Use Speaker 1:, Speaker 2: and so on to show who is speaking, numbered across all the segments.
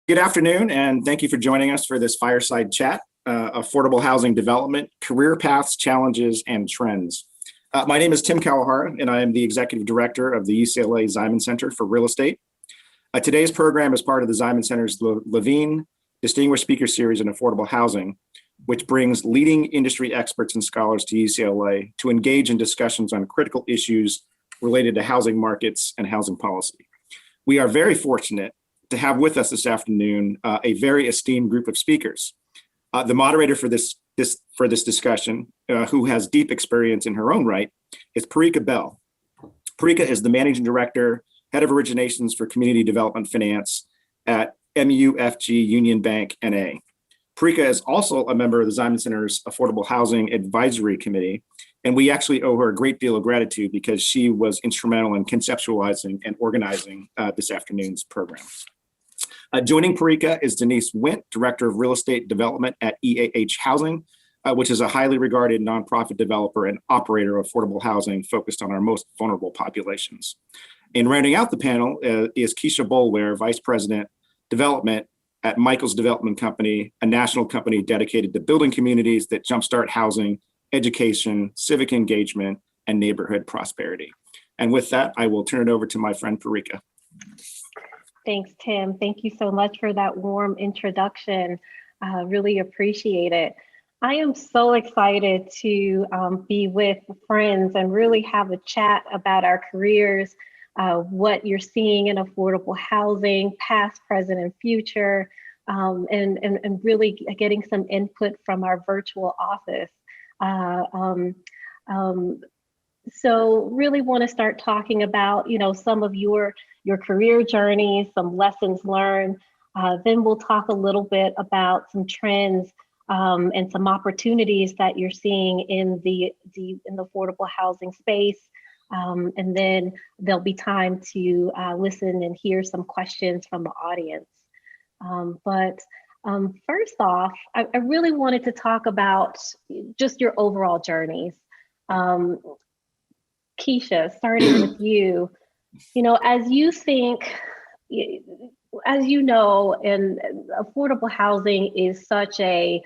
Speaker 1: Good afternoon, and thank you for joining us for this Fireside Chat, Affordable Housing Development, Career Paths, Challenges, and Trends. My name is Tim Kawahara, and I am the Executive Director of the UCLA Ziman Center for Real Estate. Today's program is part of the Ziman Center's Levine Distinguished Speaker Series on Affordable Housing, which brings leading industry experts and scholars to UCLA to engage in discussions on critical issues related to housing markets and housing policy. We are very fortunate to have with us this afternoon a very esteemed group of speakers. The moderator for this discussion, who has deep experience in her own right, is Perica Bell. Perica is the Managing Director, Head of Originations for Community Development Finance at MUFG Union Bank, NA. Perica is also a member of the Ziman Center's Affordable Housing Advisory Committee, and we actually owe her a great deal of gratitude because she was instrumental in conceptualizing and organizing this afternoon's program. Joining Perica is Denise Wint, Director of Real Estate Development at EAH Housing, which is a highly regarded nonprofit developer and operator of affordable housing focused on our most vulnerable populations. And rounding out the panel is Kecia Boulware, Vice President, Development at Michael's Development Company, a national company dedicated to building communities that jumpstart housing, education, civic engagement, and neighborhood prosperity. And with that, I will turn it over to my friend Perica.
Speaker 2: Thanks, Tim. Thank you so much for that warm introduction. Really appreciate it. I am so excited to be with friends and really have a chat about our careers, what you're seeing in affordable housing, past, present, and future, and really getting some input from our virtual office. So really want to start talking about, some of your career journeys, some lessons learned. Then we'll talk a little bit about some trends and some opportunities that you're seeing in the affordable housing space. And then there'll be time to listen and hear some questions from the audience. But first off, I really wanted to talk about just your overall journeys. Kecia, starting with you, as you think, as you know, and affordable housing is such a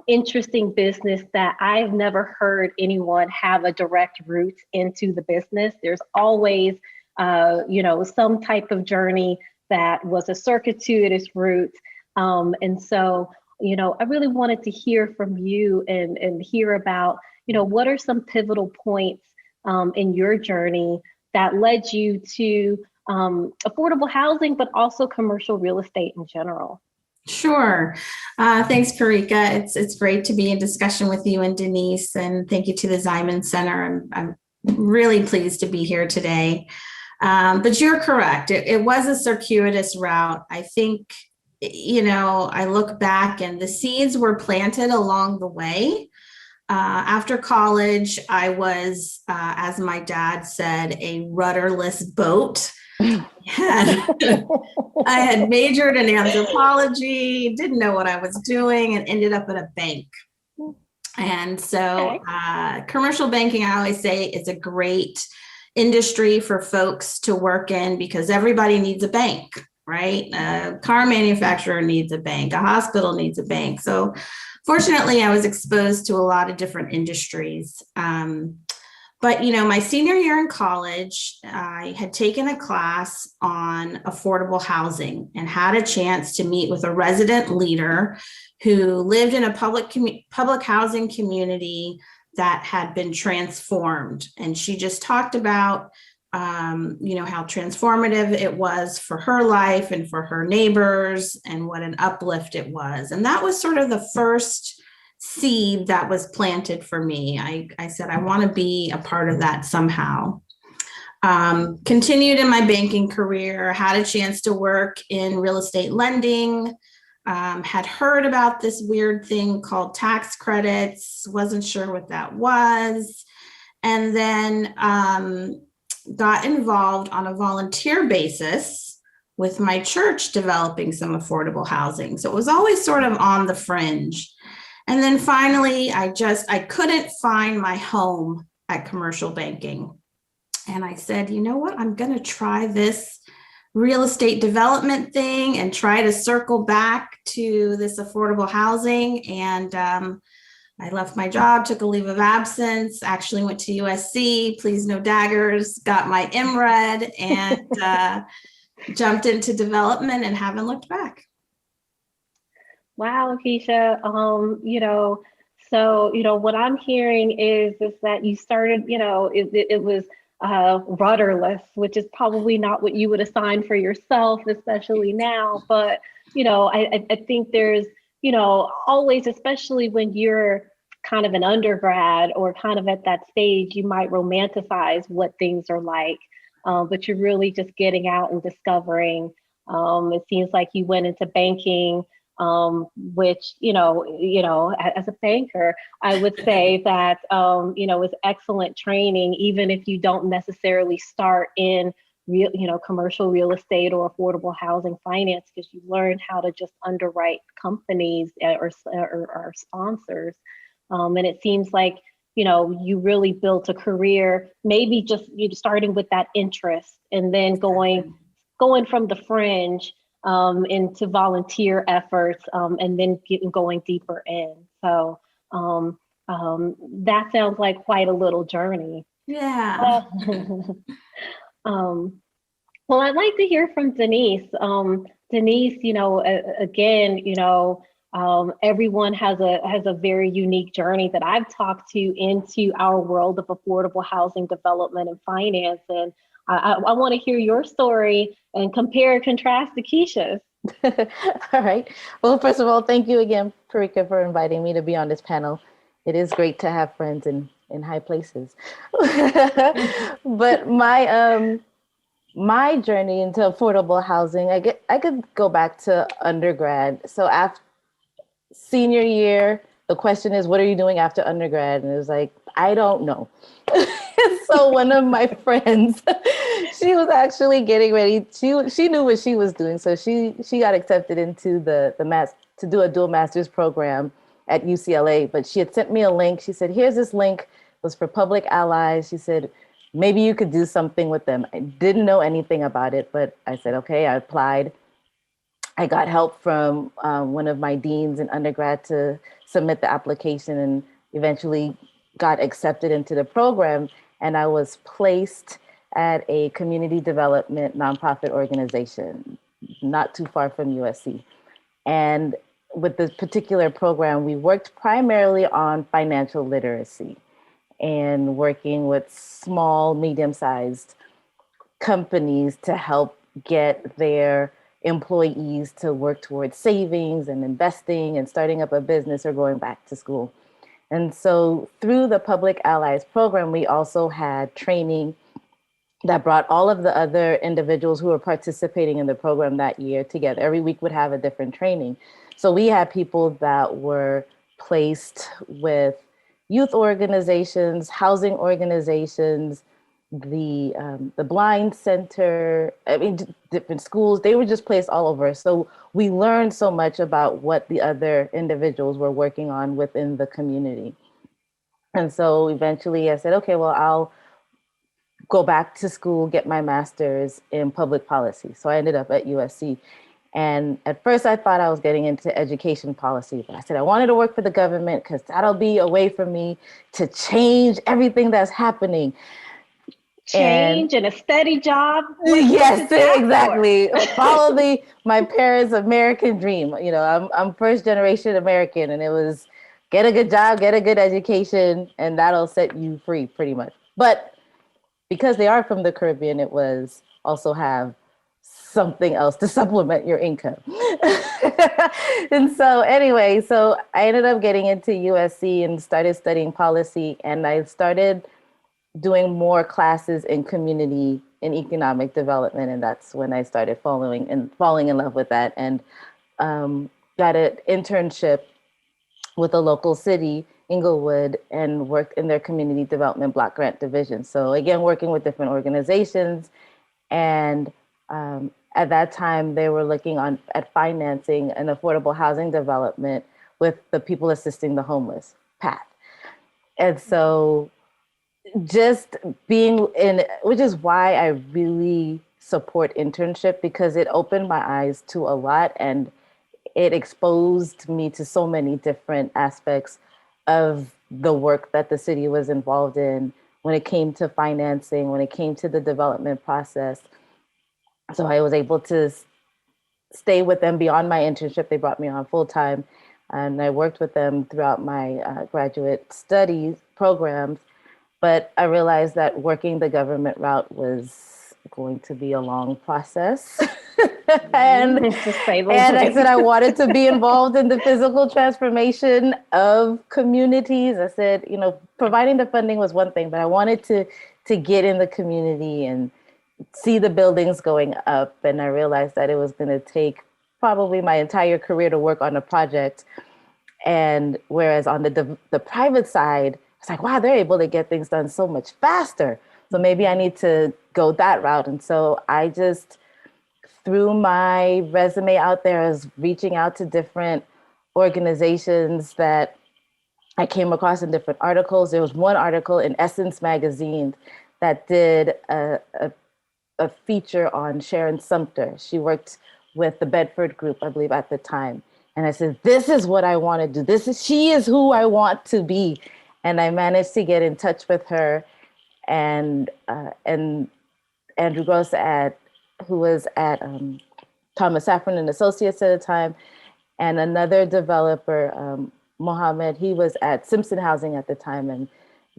Speaker 2: interesting business that I've never heard anyone have a direct route into the business. There's always, some type of journey that was a circuitous route. And so, I really wanted to hear from you and hear about, what are some pivotal points in your journey that led you to affordable housing, but also commercial real estate in general?
Speaker 3: Sure. Thanks, Perica. It's great to be in discussion with you and Denise, and thank you to the Ziman Center. I'm really pleased to be here today. But you're correct. It was a circuitous route. I think, I look back and the seeds were planted along the way. After college, I was, as my dad said, a rudderless boat. I had majored in anthropology, didn't know what I was doing, and ended up at a bank. And so commercial banking, I always say, is a great industry for folks to work in because everybody needs a bank, right? A car manufacturer needs a bank, a hospital needs a bank. So fortunately, I was exposed to a lot of different industries. But, my senior year in college, I had taken a class on affordable housing and had a chance to meet with a resident leader who lived in a public housing community that had been transformed. And she just talked about, how transformative it was for her life and for her neighbors and what an uplift it was. And that was sort of the first seed that was planted for me. I said, I want to be a part of that somehow. Continued in my banking career, had a chance to work in real estate lending, had heard about this weird thing called tax credits, wasn't sure what that was. And then got involved on a volunteer basis with my church developing some affordable housing. So it was always sort of on the fringe. And then finally, I couldn't find my home at commercial banking. And I said, you know what, I'm going to try this real estate development thing and try to circle back to this affordable housing. And I left my job, took a leave of absence, actually went to USC, please no daggers, got my MRED, and jumped into development and haven't looked back.
Speaker 2: Wow, Kecia. What I'm hearing is that you started, it was rudderless, which is probably not what you would assign for yourself, especially now. But, I think there's, always, especially when you're kind of an undergrad or kind of at that stage, you might romanticize what things are like, but you're really just getting out and discovering. It seems like you went into banking, which, as a banker, I would say that, is excellent training, even if you don't necessarily start in commercial real estate or affordable housing finance, because you learn how to just underwrite companies or sponsors. And it seems like, you really built a career, maybe just starting with that interest and then going from the fringe into volunteer efforts, and then going deeper in. So that sounds like quite a little journey.
Speaker 3: Yeah.
Speaker 2: Well, I'd like to hear from Denise. Denise, everyone has a very unique journey that I've talked to into our world of affordable housing development and finance. And I want to hear your story and compare and contrast to Kecia's.
Speaker 4: All right. Well, first of all, thank you again, Perica, for inviting me to be on this panel. It is great to have friends in high places. But my journey into affordable housing, I could go back to undergrad. So after senior year, the question is, what are you doing after undergrad? And it was like, I don't know. So one of my friends, she was actually getting ready. She knew what she was doing. So she got accepted into to do a dual master's program at UCLA. But she had sent me a link. She said, here's this link. It was for public allies. She said, maybe you could do something with them. I didn't know anything about it, but I said, okay, I applied. I got help from one of my deans in undergrad to submit the application and eventually got accepted into the program. And I was placed at a community development nonprofit organization, not too far from USC. And with this particular program, we worked primarily on financial literacy and working with small, medium-sized companies to help get their employees to work towards savings and investing and starting up a business or going back to school. And so through the Public Allies program, we also had training that brought all of the other individuals who were participating in the program that year together. Every week would have a different training. So we had people that were placed with youth organizations, housing organizations, the Blind Center, different schools. They were just placed all over. So we learned so much about what the other individuals were working on within the community. And so eventually I said, okay, well, I'll go back to school, get my master's in public policy. So I ended up at USC. And at first I thought I was getting into education policy, but I said I wanted to work for the government because that'll be a way for me to change everything that's happening.
Speaker 2: Change and a steady job.
Speaker 4: Yes, exactly. Follow my parents' American dream. I'm first generation American, and it was get a good job, get a good education, and that'll set you free pretty much. But because they are from the Caribbean, it was also have something else to supplement your income. And so anyway, so I ended up getting into USC and started studying policy, and I started doing more classes in community and economic development. And that's when I started falling in love with that, and got an internship with a local city, Inglewood, and worked in their community development block grant division. So again, working with different organizations. And at that time, they were looking at financing an affordable housing development with the People Assisting the Homeless path. And so just being in, which is why I really support internship because it opened my eyes to a lot, and it exposed me to so many different aspects of the work that the city was involved in when it came to financing, when it came to the development process. So I was able to stay with them beyond my internship. They brought me on full time, and I worked with them throughout my graduate studies programs. But I realized that working the government route was going to be a long process. and I said I wanted to be involved in the physical transformation of communities. I said, you know, providing the funding was one thing, but I wanted to get in the community and see the buildings going up. And I realized that it was going to take probably my entire career to work on a project. And whereas on the private side, it's like, wow, they're able to get things done so much faster. So maybe I need to go that route. And so I just threw my resume out there as reaching out to different organizations that I came across in different articles. There was one article in Essence magazine that did a feature on Sharon Sumter. She worked with the Bedford Group, I believe, at the time. And I said, this is what I want to do. She is who I want to be. And I managed to get in touch with her and Andrew Gross who was at Thomas Safran and Associates at the time, and another developer, Mohammed, he was at Simpson Housing at the time. And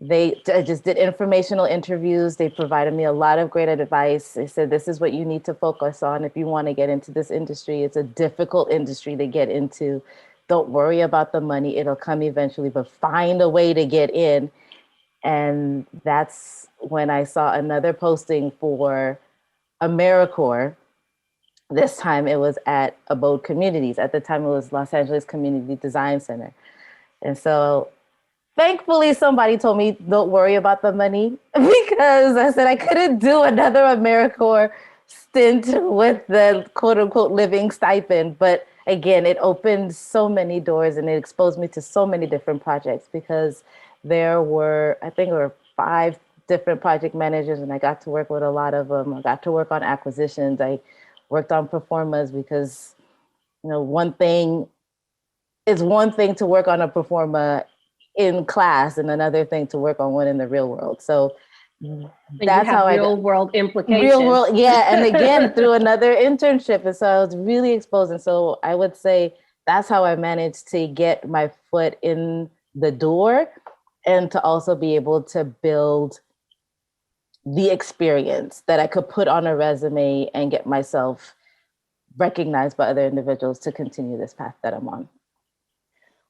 Speaker 4: they just did informational interviews. They provided me a lot of great advice. They said, this is what you need to focus on if you want to get into this industry. It's a difficult industry to get into. Don't worry about the money. It'll come eventually, but find a way to get in. And that's when I saw another posting for AmeriCorps. This time it was at Abode Communities. At the time it was Los Angeles Community Design Center. And so thankfully somebody told me, don't worry about the money, because I said I couldn't do another AmeriCorps stint with the quote unquote living stipend. But again, it opened so many doors and it exposed me to so many different projects, because there were 5 different project managers, and I got to work with a lot of them. I got to work on acquisitions. I worked on performas, because, you know, one thing to work on a performa in class and another thing to work on one in the real world. So that's how
Speaker 2: real world implications.
Speaker 4: Real world, yeah. And again, through another internship. And so I was really exposed. And so I would say that's how I managed to get my foot in the door, and to also be able to build the experience that I could put on a resume and get myself recognized by other individuals to continue this path that I'm on.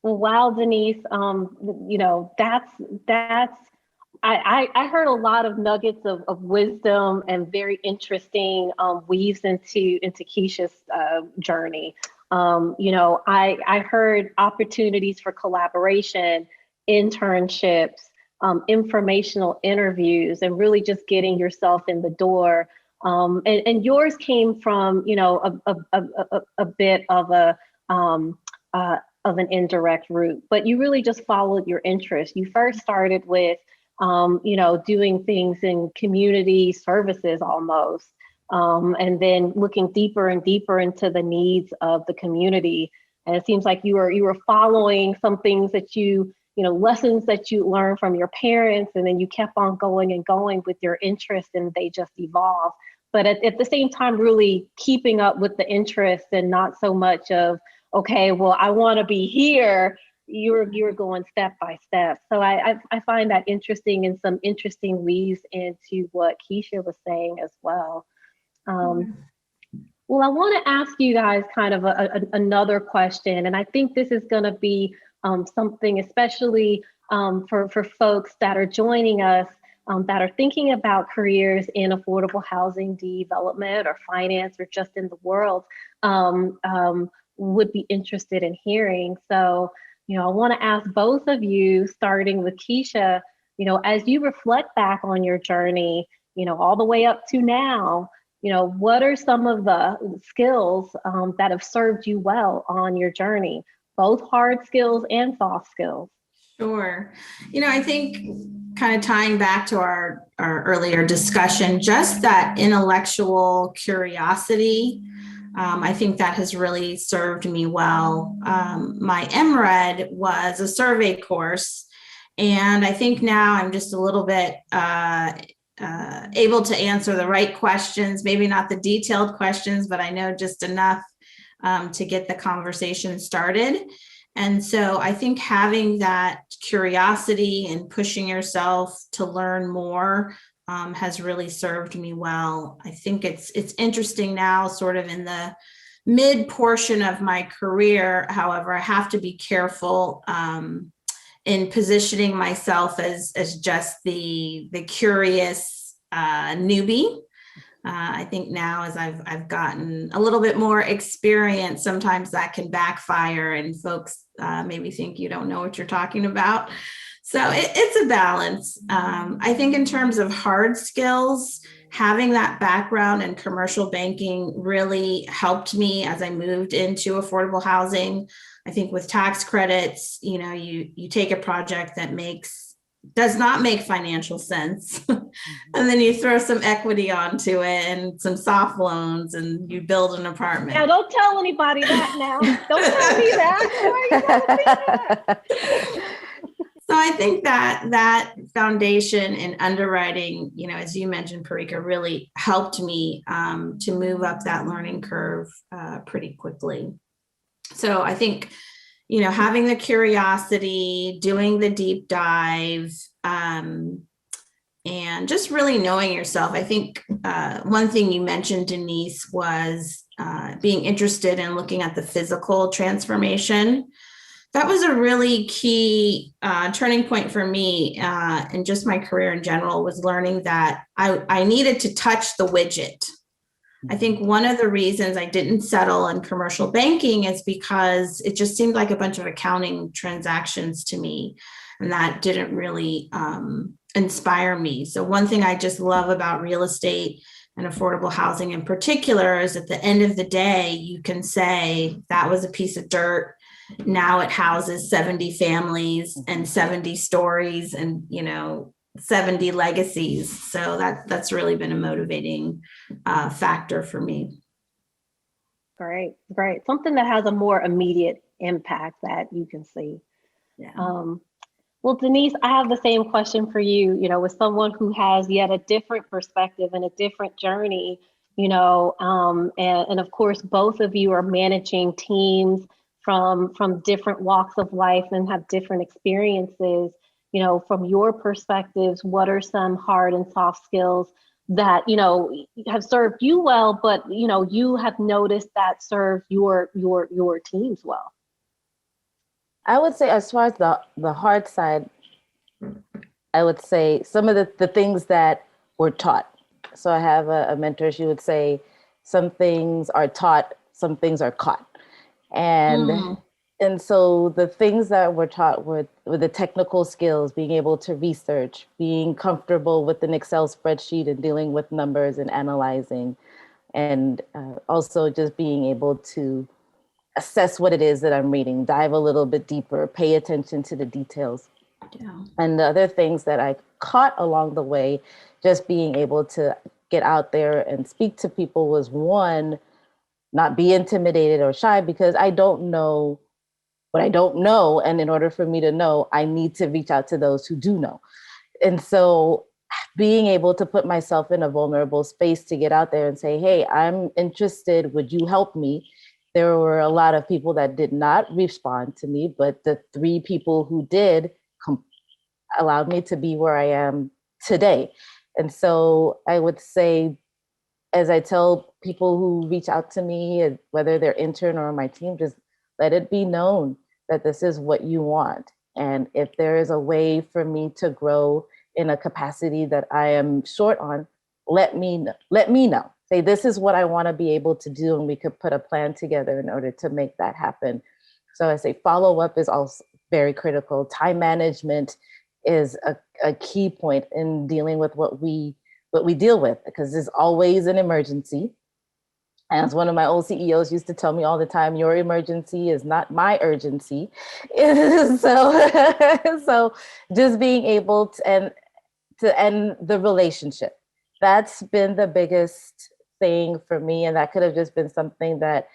Speaker 2: Well, wow, Denise, you know, I heard a lot of nuggets of wisdom and very interesting weaves into Kecia's journey. You know, I heard opportunities for collaboration, internships, informational interviews, and really just getting yourself in the door. And yours came from, you know, a bit of an indirect route, but you really just followed your interest. You first started with, you know, doing things in community services almost, and then looking deeper and deeper into the needs of the community. And it seems like you were following some things that you know, lessons that you learned from your parents, and then you kept on going and going with your interest, and they just evolved. But at the same time, really keeping up with the interest, and not so much of, okay, well, I want to be here. You're going step by step. So I find that interesting, and some interesting weaves into what Kecia was saying as well. Well, I want to ask you guys kind of another question, and I think this is going to be something especially for folks that are joining us, that are thinking about careers in affordable housing development or finance, or just in the world, would be interested in hearing. So, you know, I want to ask both of you, starting with Kecia, you know, as you reflect back on your journey, you know, all the way up to now, you know, what are some of the skills that have served you well on your journey, both hard skills and soft skills?
Speaker 3: Sure. You know, I think kind of tying back to our earlier discussion, just that intellectual curiosity, I think that has really served me well. My MRED was a survey course, and I think now I'm just a little bit able to answer the right questions, maybe not the detailed questions, but I know just enough to get the conversation started. And so I think having that curiosity and pushing yourself to learn more has really served me well. I think it's interesting now, sort of in the mid portion of my career. However, I have to be careful in positioning myself as just the curious newbie. I think now, as I've gotten a little bit more experience, sometimes that can backfire and folks maybe think you don't know what you're talking about. So it's a balance. I think in terms of hard skills, having that background in commercial banking really helped me as I moved into affordable housing. I think with tax credits, you take a project that does not make financial sense. And then you throw some equity onto it and some soft loans and you build an apartment.
Speaker 2: Now, don't tell anybody that now. Don't tell me that.
Speaker 3: So I think that foundation in underwriting, as you mentioned, Perica, really helped me to move up that learning curve pretty quickly. So I think, having the curiosity, doing the deep dive, and just really knowing yourself. I think one thing you mentioned, Denise, was being interested in looking at the physical transformation. That was a really key turning point for me and just my career in general, was learning that I needed to touch the widget. I think one of the reasons I didn't settle in commercial banking is because it just seemed like a bunch of accounting transactions to me, and that didn't really inspire me. So one thing I just love about real estate and affordable housing in particular is at the end of the day, you can say that was a piece of dirt. Now it houses 70 families and 70 stories and, 70 legacies. So that's really been a motivating factor for me.
Speaker 2: Great. Something that has a more immediate impact that you can see.
Speaker 3: Yeah.
Speaker 2: Well, Denise, I have the same question for you, with someone who has yet a different perspective and a different journey, and of course, both of you are managing teams from different walks of life and have different experiences. From your perspectives, what are some hard and soft skills that, have served you well, but, you have noticed that serve your teams well?
Speaker 4: I would say, as far as the hard side, I would say some of the things that were taught. So I have a mentor, she would say, some things are taught, some things are caught. And so the things that were taught were the technical skills, being able to research, being comfortable with an Excel spreadsheet and dealing with numbers and analyzing, and also just being able to assess what it is that I'm reading, dive a little bit deeper, pay attention to the details.
Speaker 3: Yeah.
Speaker 4: And the other things that I caught along the way, just being able to get out there and speak to people, was one, not be intimidated or shy, because I don't know what I don't know. And in order for me to know, I need to reach out to those who do know. And so being able to put myself in a vulnerable space to get out there and say, hey, I'm interested, would you help me? There were a lot of people that did not respond to me, but the 3 people who did allowed me to be where I am today. And so I would say, as I tell people who reach out to me, whether they're intern or on my team, just let it be known that this is what you want. And if there is a way for me to grow in a capacity that I am short on, let me know. Say, this is what I want to be able to do, and we could put a plan together in order to make that happen. So I say follow-up is also very critical. Time management is a key point in dealing with what we deal with, because there's always an emergency. As one of my old CEOs used to tell me all the time, your emergency is not my urgency. So just being able to, to end the relationship. That's been the biggest thing for me. And that could have just been something that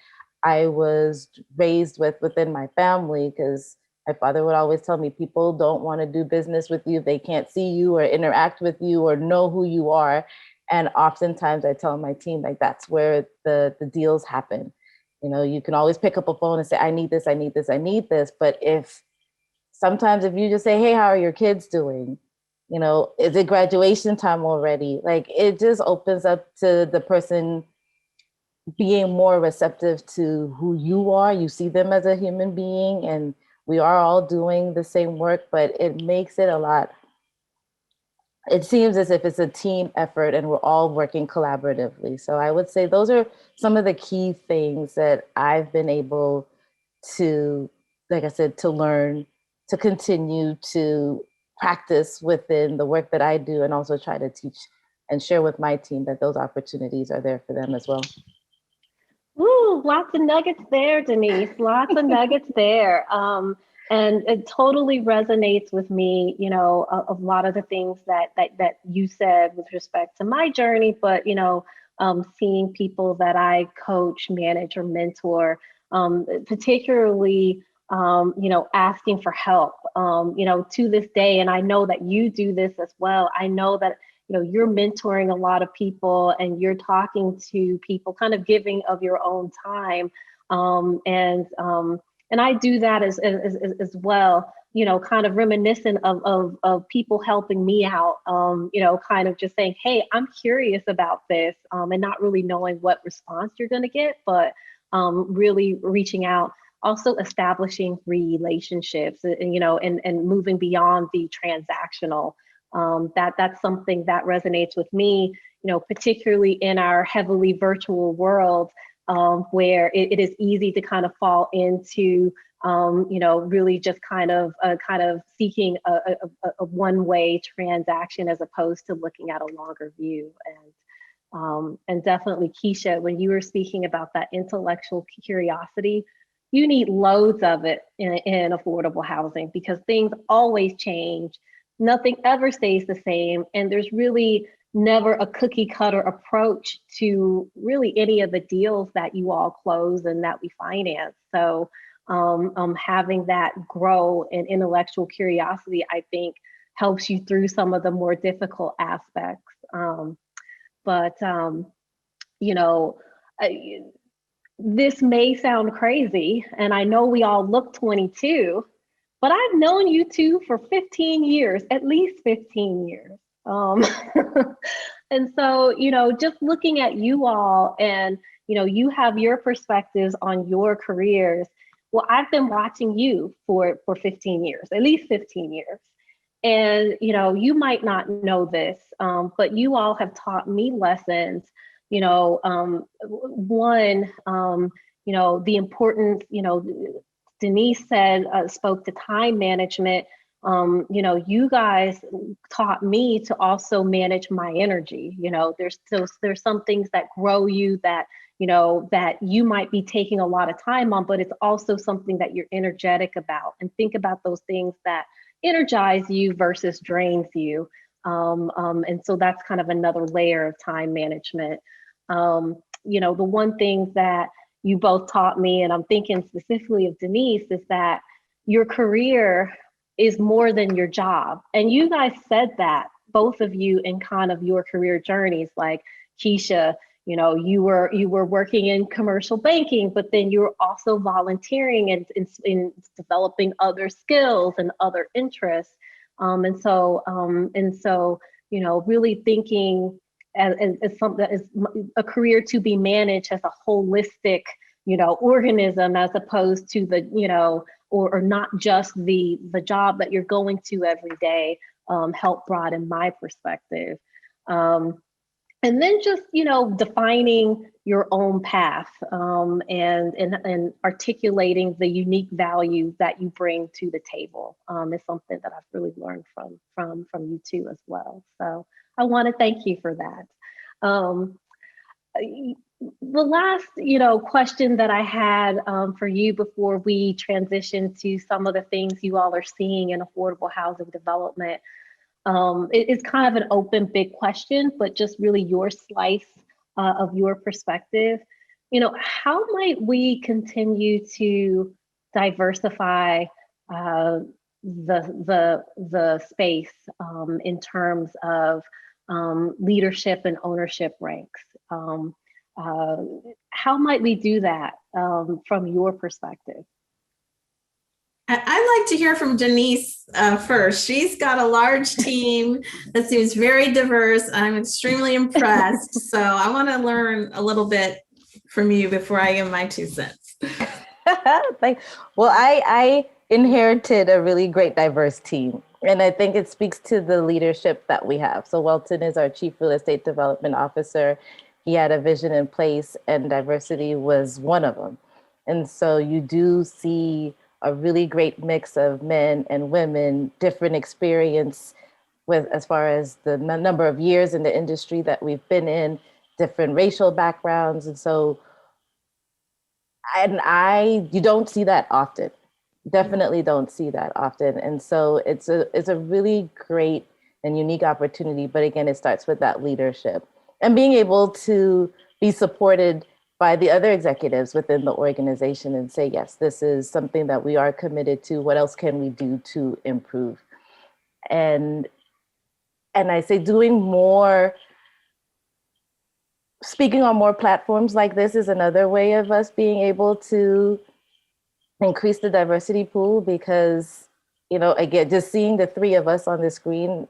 Speaker 4: I was raised with within my family, because my father would always tell me, people don't want to do business with you. They can't see you or interact with you or know who you are. And oftentimes I tell my team, like, that's where the deals happen. You know, you can always pick up a phone and say, I need this, I need this, I need this. But sometimes if you just say, hey, how are your kids doing? You know, is it graduation time already? Like, it just opens up to the person being more receptive to who you are. You see them as a human being, and we are all doing the same work, but it makes it a lot. It seems as if it's a team effort and we're all working collaboratively. So I would say those are some of the key things that I've been able to, like I said, to learn, to continue to practice within the work that I do, and also try to teach and share with my team that those opportunities are there for them as well.
Speaker 2: Ooh, lots of nuggets there, Denise. Lots of nuggets there. And it totally resonates with me, you know, a lot of the things that you said with respect to my journey, but, you know, seeing people that I coach, manage, or mentor, particularly, you know, asking for help, you know, to this day. And I know that you do this as well. I know that, you know, you're mentoring a lot of people and you're talking to people, kind of giving of your own time. And I do that as well, you know, kind of reminiscent of people helping me out, you know, kind of just saying, hey, I'm curious about this, and not really knowing what response you're going to get, but really reaching out, also establishing relationships, and, you know, and moving beyond the transactional. That's something that resonates with me, you know, particularly in our heavily virtual world, where it is easy to kind of fall into, you know, really just kind of seeking a one-way transaction as opposed to looking at a longer view. And definitely, Kecia, when you were speaking about that intellectual curiosity, you need loads of it in affordable housing, because things always change. Nothing ever stays the same. And there's really never a cookie cutter approach to really any of the deals that you all close and that we finance. So having that grow in intellectual curiosity, I think, helps you through some of the more difficult aspects. You know, this may sound crazy, and I know we all look 22, but I've known you two for 15 years, at least 15 years. And so, you know, just looking at you all, and, you know, you have your perspectives on your careers. Well, I've been watching you for 15 years, at least 15 years. And, you know, you might not know this, but you all have taught me lessons, you know, one, you know, the importance, you know, Denise said, spoke to time management. You know, you guys taught me to also manage my energy. You know, there's some things that grow you that, you know, that you might be taking a lot of time on, but it's also something that you're energetic about, and think about those things that energize you versus drains you. And so that's kind of another layer of time management. You know, the one thing that you both taught me, and I'm thinking specifically of Denise, is that your career is more than your job. And you guys said that, both of you, in kind of your career journeys. Like Kecia, you know, you were working in commercial banking, but then you were also volunteering and in developing other skills and other interests. And so, you know, really thinking as something that is a career to be managed as a holistic, you know, organism, as opposed to the, you know, or not just the job that you're going to every day, help broaden my perspective. And then just, you know, defining your own path, and articulating the unique value that you bring to the table, is something that I've really learned from you two as well. So I want to thank you for that. The last, you know, question that I had for you before we transition to some of the things you all are seeing in affordable housing development. It's kind of an open, big question, but just really your slice of your perspective. How might we continue to diversify the space in terms of leadership and ownership ranks? How might we do that from your perspective?
Speaker 3: I'd like to hear from Denise first. She's got a large team that seems very diverse. I'm extremely impressed. So I want to learn a little bit from you before I give my 2 cents.
Speaker 4: Well, I inherited a really great diverse team. And I think it speaks to the leadership that we have. So Welton is our Chief Real Estate Development Officer. He had a vision in place and diversity was one of them. And so you do see a really great mix of men and women, different experience with as far as the number of years in the industry that we've been in, different racial backgrounds. And so, you don't see that often. Definitely don't see that often. And so it's a really great and unique opportunity. But again, it starts with that leadership and being able to be supported by the other executives within the organization and say, yes, this is something that we are committed to. What else can we do to improve? And I say doing more, speaking on more platforms like this is another way of us being able to increase the diversity pool because, again, just seeing the 3 of us on the screen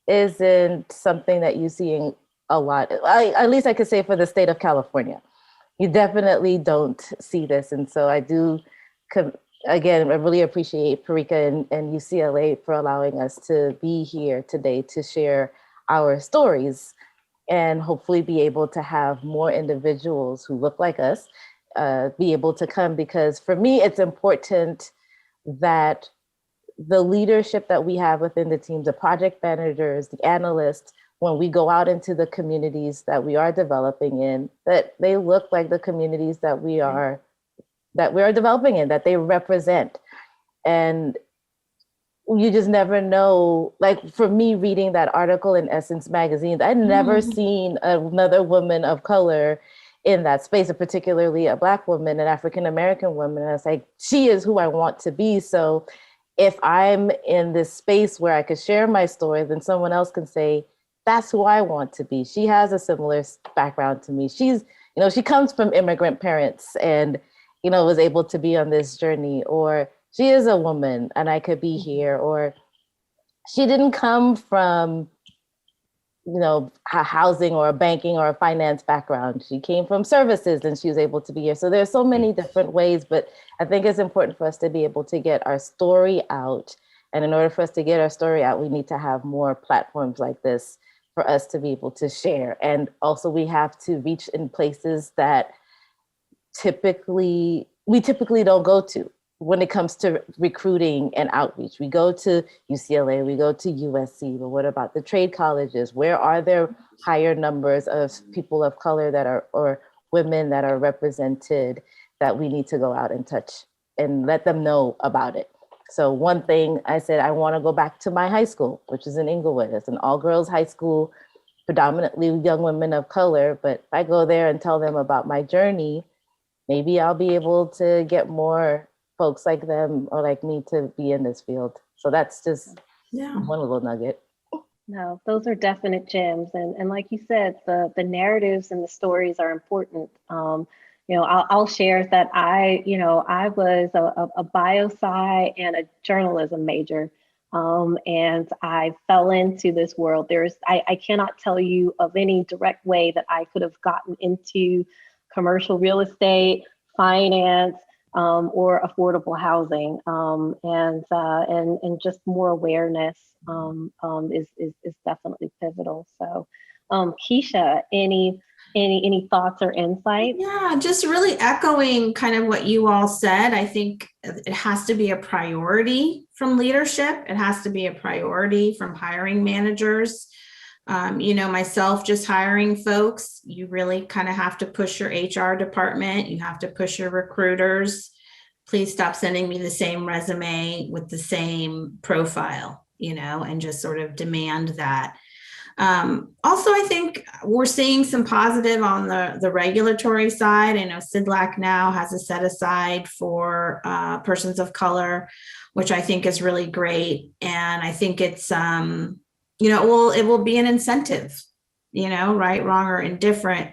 Speaker 4: isn't something that you see a lot. At least I could say for the state of California, you definitely don't see this. And so I do, again, I really appreciate Perica and UCLA for allowing us to be here today to share our stories and hopefully be able to have more individuals who look like us be able to come. Because for me, it's important that the leadership that we have within the teams, the project managers, the analysts, when we go out into the communities that we are developing in, that they look like the communities that we are developing in, that they represent. And you just never know, like for me reading that article in Essence magazine, I'd never seen another woman of color in that space, and particularly a Black woman, an African-American woman. And I was like, she is who I want to be. So if I'm in this space where I could share my story, then someone else can say, that's who I want to be. She has a similar background to me. She's, she comes from immigrant parents and, was able to be on this journey, or she is a woman and I could be here, or she didn't come from, a housing or a banking or a finance background. She came from services and she was able to be here. So there's so many different ways, but I think it's important for us to be able to get our story out. And in order for us to get our story out, we need to have more platforms like this for us to be able to share. And also we have to reach in places that we typically don't go to when it comes to recruiting and outreach. We go to UCLA, we go to USC, but what about the trade colleges? Where are there higher numbers of people of color that are, or women that are represented that we need to go out and touch and let them know about it? So one thing I said, I want to go back to my high school, which is in Inglewood. It's an all-girls high school, predominantly young women of color. But if I go there and tell them about my journey, maybe I'll be able to get more folks like them or like me to be in this field. So that's just one little nugget.
Speaker 2: No, those are definite gems. And like you said, the narratives and the stories are important. I'll share that I was a bio-sci and a journalism major. And I fell into this world. I cannot tell you of any direct way that I could have gotten into commercial real estate, finance, or affordable housing. And just more awareness is definitely pivotal. So Kecia, any thoughts or insights?
Speaker 3: Yeah, just really echoing kind of what you all said. I think it has to be a priority from leadership. It has to be a priority from hiring managers. Myself just hiring folks, you really kind of have to push your HR department. You have to push your recruiters. Please stop sending me the same resume with the same profile. and just sort of demand that. Also, I think we're seeing some positive on the regulatory side. I know CIDLAC now has a set aside for persons of color, which I think is really great. And I think it's, it will be an incentive, right, wrong, or indifferent,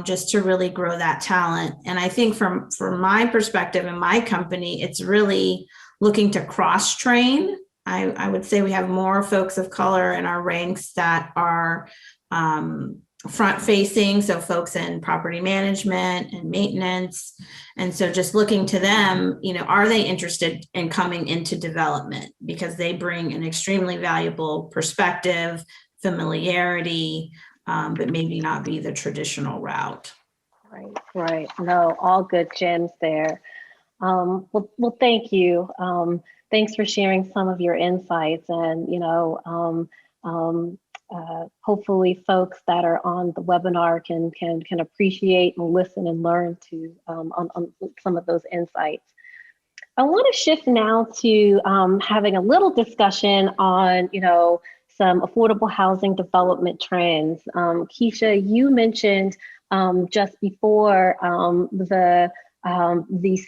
Speaker 3: just to really grow that talent. And I think from my perspective in my company, it's really looking to cross train. I would say we have more folks of color in our ranks that are front facing. So folks in property management and maintenance. And so just looking to them, are they interested in coming into development, because they bring an extremely valuable perspective, familiarity, but maybe not be the traditional route.
Speaker 2: Right. No, all good gems there. Well, thank you. Thanks for sharing some of your insights, and hopefully folks that are on the webinar can appreciate and listen and learn to on some of those insights. I want to shift now to having a little discussion on some affordable housing development trends. Kecia, you mentioned just before the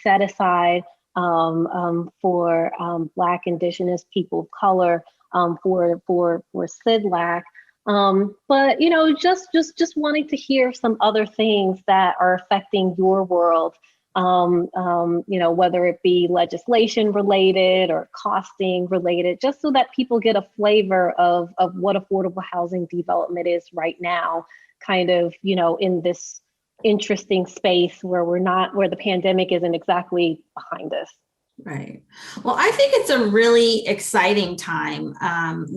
Speaker 2: set aside for Black, Indigenous, people of color, for CIDLAC. But just wanting to hear some other things that are affecting your world, whether it be legislation related or costing related, just so that people get a flavor of what affordable housing development is right now, kind of, in this interesting space where where the pandemic isn't exactly behind us.
Speaker 3: Right. Well, I think it's a really exciting time.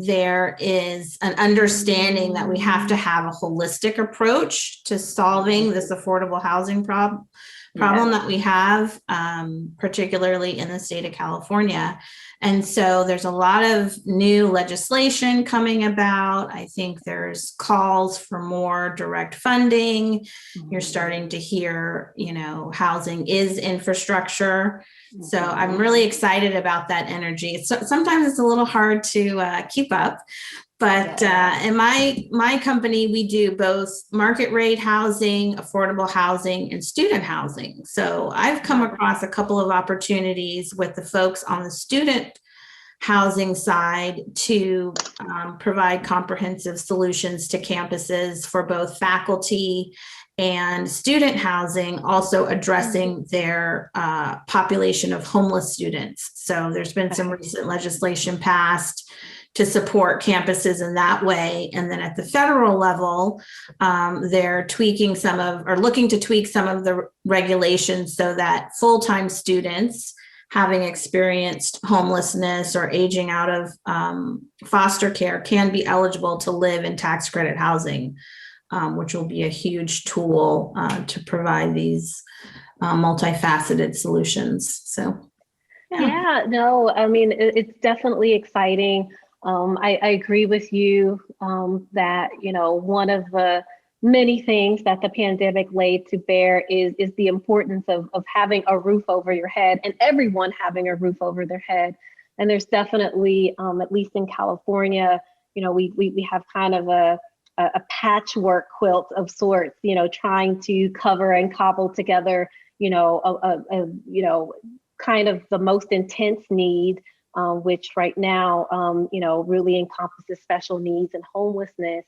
Speaker 3: There is an understanding that we have to have a holistic approach to solving this affordable housing problem that we have, particularly in the state of California. And so there's a lot of new legislation coming about. I think there's calls for more direct funding. Mm-hmm. You're starting to hear, housing is infrastructure. Mm-hmm. So I'm really excited about that energy. Sometimes it's a little hard to keep up. But in my company, we do both market rate housing, affordable housing, and student housing. So I've come across a couple of opportunities with the folks on the student housing side to provide comprehensive solutions to campuses for both faculty and student housing, also addressing their population of homeless students. So there's been some recent legislation passed to support campuses in that way. And then at the federal level, they're looking to tweak some of the regulations so that full-time students having experienced homelessness or aging out of foster care can be eligible to live in tax credit housing, which will be a huge tool to provide these multifaceted solutions. So,
Speaker 2: no, I mean, it's definitely exciting. I agree with you that, one of the many things that the pandemic laid to bear is the importance of having a roof over your head, and everyone having a roof over their head. And there's definitely, at least in California, we have kind of a patchwork quilt of sorts, trying to cover and cobble together, kind of the most intense need, which right now, really encompasses special needs and homelessness.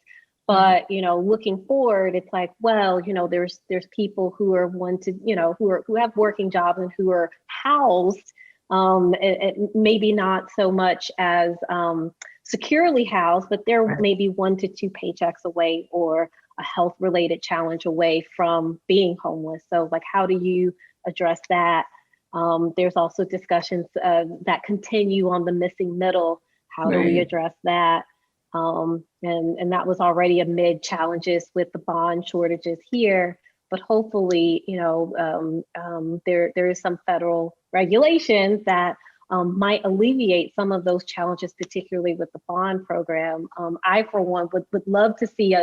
Speaker 2: But, looking forward, it's like, well, there's people who are who have working jobs and who are housed, and maybe not so much as securely housed, but they're maybe 1 to 2 paychecks away or a health related challenge away from being homeless. So like, how do you address that? There's also discussions that continue on the missing middle. How do we address that? And that was already amid challenges with the bond shortages here, but hopefully, there is some federal regulation that might alleviate some of those challenges, particularly with the bond program. I, for one, would love to see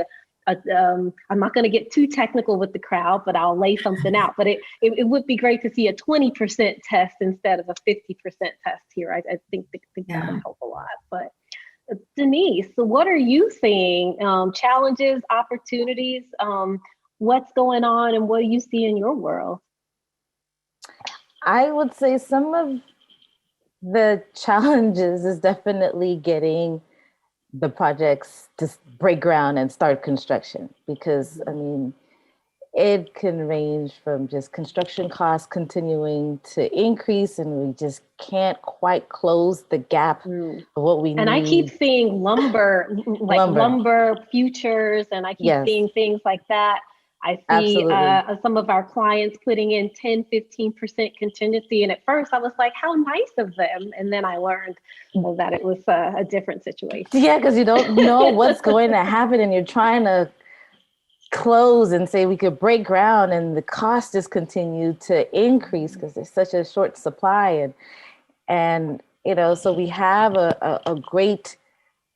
Speaker 2: I'm not going to get too technical with the crowd, but I'll lay something out. But it would be great to see a 20% test instead of a 50% test here. I think that would help a lot. But Denise, so what are you seeing? Challenges, opportunities, what's going on and what do you see in your world?
Speaker 4: I would say some of the challenges is definitely getting the projects to break ground and start construction, because I mean, it can range from just construction costs continuing to increase, and we just can't quite close the gap of what we need.
Speaker 2: And I keep seeing lumber futures, and I keep seeing things like that. I see some of our clients putting in 10, 15% contingency. And at first I was like, how nice of them. And then I learned that it was a different situation.
Speaker 4: Yeah, because you don't know what's going to happen, and you're trying to close and say we could break ground, and the costs just continue to increase because there's such a short supply. And you know, so we have a great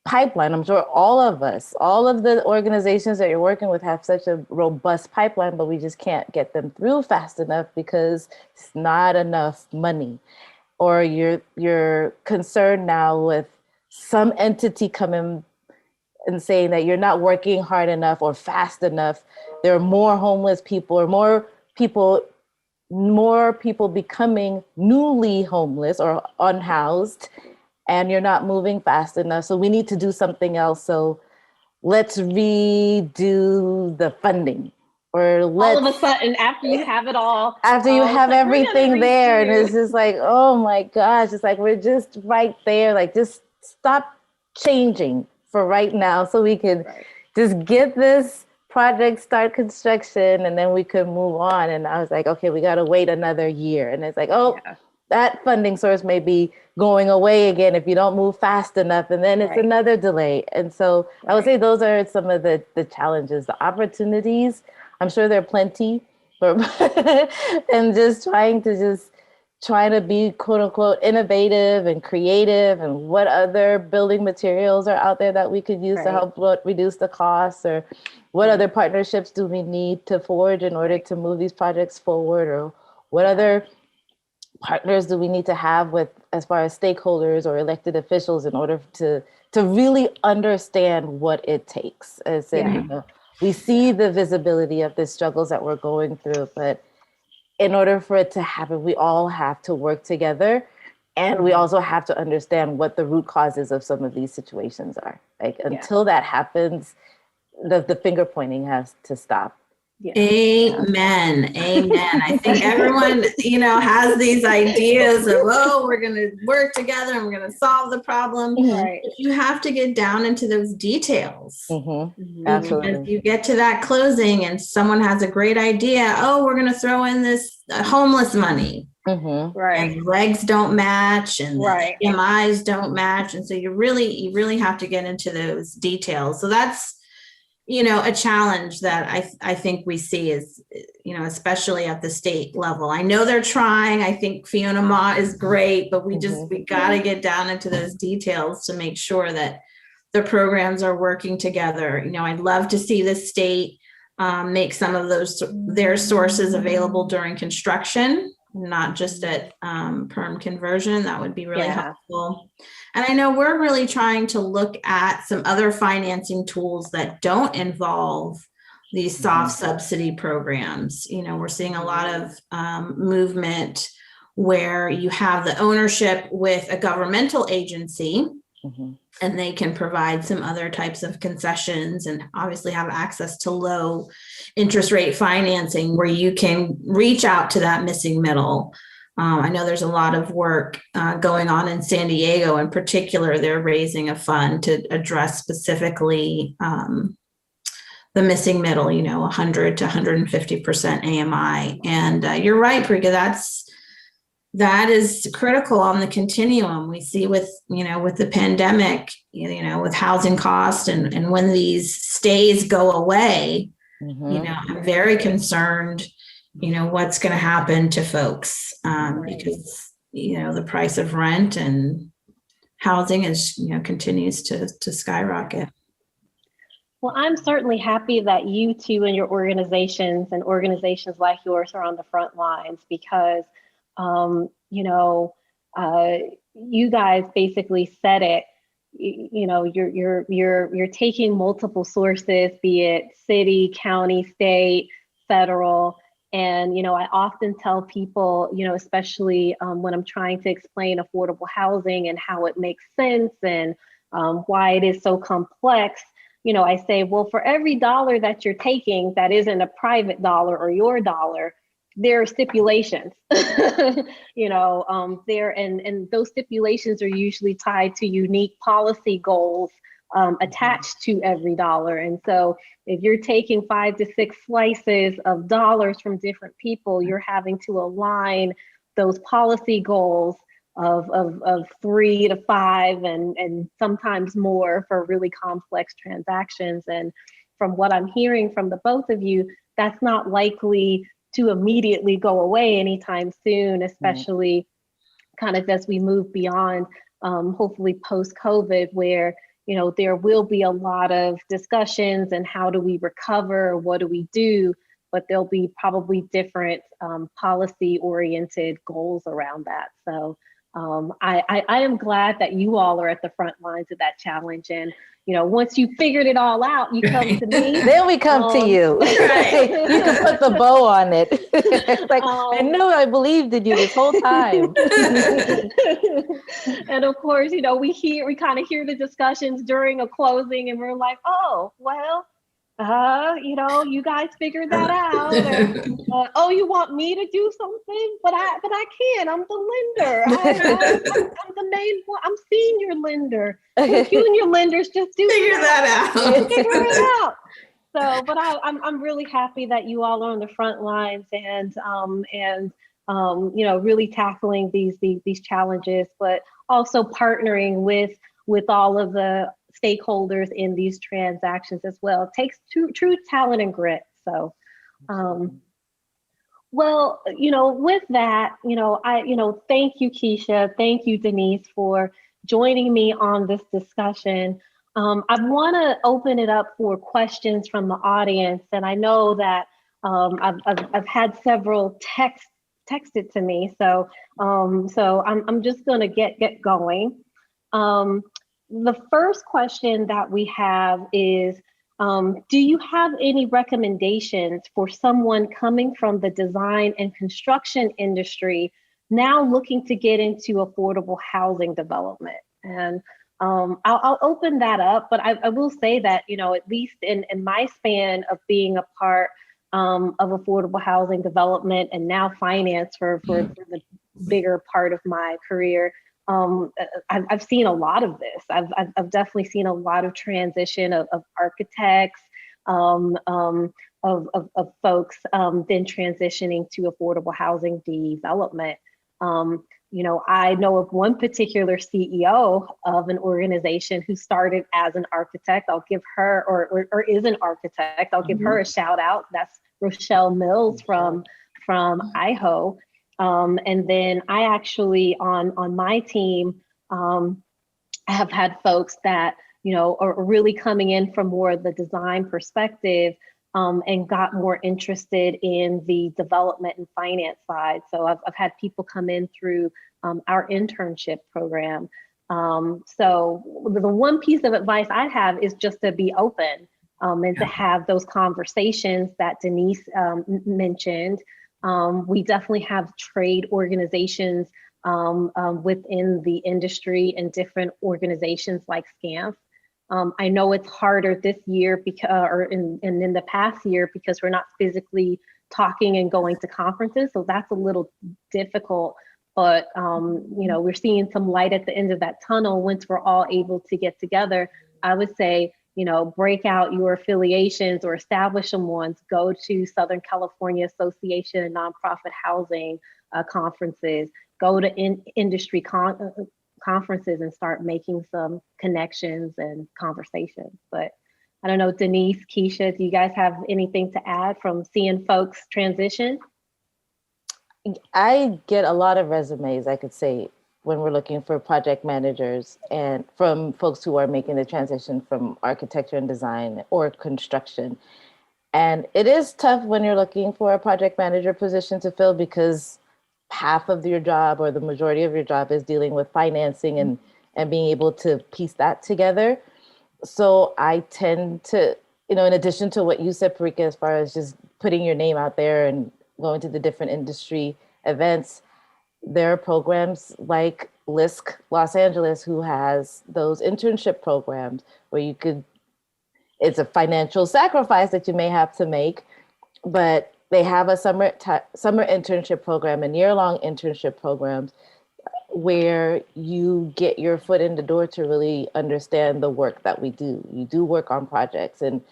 Speaker 4: pipeline. I'm sure all of the organizations that you're working with have such a robust pipeline, but we just can't get them through fast enough because it's not enough money. Or you're concerned now with some entity coming and saying that you're not working hard enough or fast enough. There are more homeless people, or more people becoming newly homeless or unhoused, and you're not moving fast enough. So we need to do something else. So let's redo the funding. Or
Speaker 2: all of a sudden, after you have it all.
Speaker 4: After you have everything there, and it's just like, oh my gosh, it's like, we're just right there. Like, just stop changing for right now so we can just get this project, start construction, and then we can move on. And I was like, okay, we got to wait another year. And it's like, that funding source may be going away again if you don't move fast enough, and then it's another delay. And so I would say those are some of the challenges. The opportunities, I'm sure there are plenty, but and just trying to be quote unquote innovative and creative, and what other building materials are out there that we could use to help reduce the costs, or what other partnerships do we need to forge in order to move these projects forward, or what other partners do we need to have with, as far as stakeholders or elected officials, in order to really understand what it takes. As in, you know, we see the visibility of the struggles that we're going through, but in order for it to happen, we all have to work together, and we also have to understand what the root causes of some of these situations are. Like, until that happens, the finger pointing has to stop.
Speaker 3: Yeah. Amen. I think everyone, has these ideas of, we're going to work together and we're going to solve the problem.
Speaker 2: Right.
Speaker 3: But you have to get down into those details.
Speaker 4: Absolutely.
Speaker 3: Because you get to that closing and someone has a great idea. Oh, we're going to throw in this homeless money. And legs don't match, and the MIs don't match. And so you really have to get into those details. So that's, a challenge that I think we see is, especially at the state level. I know they're trying. I think Fiona Ma is great, but we got to get down into those details to make sure that the programs are working together. I'd love to see the state make some of their sources available during construction, not just at perm conversion. That would be really helpful. And I know we're really trying to look at some other financing tools that don't involve these soft subsidy programs. We're seeing a lot of movement where you have the ownership with a governmental agency, and they can provide some other types of concessions, and obviously have access to low interest rate financing where you can reach out to that missing middle. I know there's a lot of work going on in San Diego in particular. They're raising a fund to address specifically the missing middle, 100 to 150% AMI. And you're right, Perica, that is critical on the continuum. We see with the pandemic, with housing costs, and when these stays go away, I'm very concerned, what's going to happen to folks because, the price of rent and housing is, continues to skyrocket.
Speaker 2: Well, I'm certainly happy that you two and your organizations and organizations like yours are on the front lines, because you guys basically said it. you're taking multiple sources, be it city, county, state, federal. And, I often tell people, especially when I'm trying to explain affordable housing and how it makes sense and why it is so complex, I say, well, for every dollar that you're taking that isn't a private dollar or your dollar, there are stipulations, there, and those stipulations are usually tied to unique policy goals attached to every dollar. And so if you're taking 5 to 6 slices of dollars from different people, you're having to align those policy goals of 3 to 5 and sometimes more for really complex transactions. And from what I'm hearing from the both of you, that's not likely to immediately go away anytime soon, especially kind of as we move beyond, hopefully post-COVID, where there will be a lot of discussions and how do we recover, what do we do, but there'll be probably different policy-oriented goals around that. So I am glad that you all are at the front lines of that challenge. And once you figured it all out, you come to me.
Speaker 4: Then we come to you.
Speaker 3: Right.
Speaker 4: You can put the bow on it. It's like, I know I believed in you this whole time.
Speaker 2: And of course, we kind of hear the discussions during a closing and we're like, oh, well, you guys figured that out. Or, oh, you want me to do something? But I can't. I'm the lender. I'm the main one. I'm senior lender. Junior lenders just do
Speaker 3: Figure that out.
Speaker 2: Figure it out. So, but I'm really happy that you all are on the front lines and really tackling these challenges, but also partnering with all of the stakeholders in these transactions as well. It takes true talent and grit. So, well, with that, thank you, Kecia. Thank you, Denise, for joining me on this discussion. I want to open it up for questions from the audience. And I know that I've had several texted to me. So I'm just going to get going. The first question that we have is, do you have any recommendations for someone coming from the design and construction industry now looking to get into affordable housing development? And I'll open that up, but I will say that, at least in my span of being a part of affordable housing development and now finance for the bigger part of my career, I've seen a lot of this. I've definitely seen a lot of transition of architects, of folks then transitioning to affordable housing development. I know of one particular CEO of an organization who started as an architect. I'll give her, or is an architect. I'll give her a shout out. That's Rochelle Mills from IHO. And then I actually on my team have had folks that are really coming in from more of the design perspective and got more interested in the development and finance side. So I've had people come in through our internship program. So the one piece of advice I have is just to be open and to have those conversations that Denise mentioned. We definitely have trade organizations within the industry and different organizations like SCAMF. I know it's harder this year because, or in the past year, because we're not physically talking and going to conferences, so that's a little difficult. But we're seeing some light at the end of that tunnel once we're all able to get together. I would say, break out your affiliations or establish them ones. Go to Southern California Association of Nonprofit Housing conferences. Go to industry conferences and start making some connections and conversations. But I don't know, Denise, Kecia, do you guys have anything to add from seeing folks transition?
Speaker 4: I get a lot of resumes, I could say, when we're looking for project managers and from folks who are making the transition from architecture and design or construction. And it is tough when you're looking for a project manager position to fill because half of your job or the majority of your job is dealing with financing and and being able to piece that together. So I tend to, in addition to what you said, Perica, as far as just putting your name out there and going to the different industry events, there are programs like LISC Los Angeles, who has those internship programs where it's a financial sacrifice that you may have to make, but they have a summer internship program and year-long internship programs where you get your foot in the door to really understand the work that we do. You do work on projects, and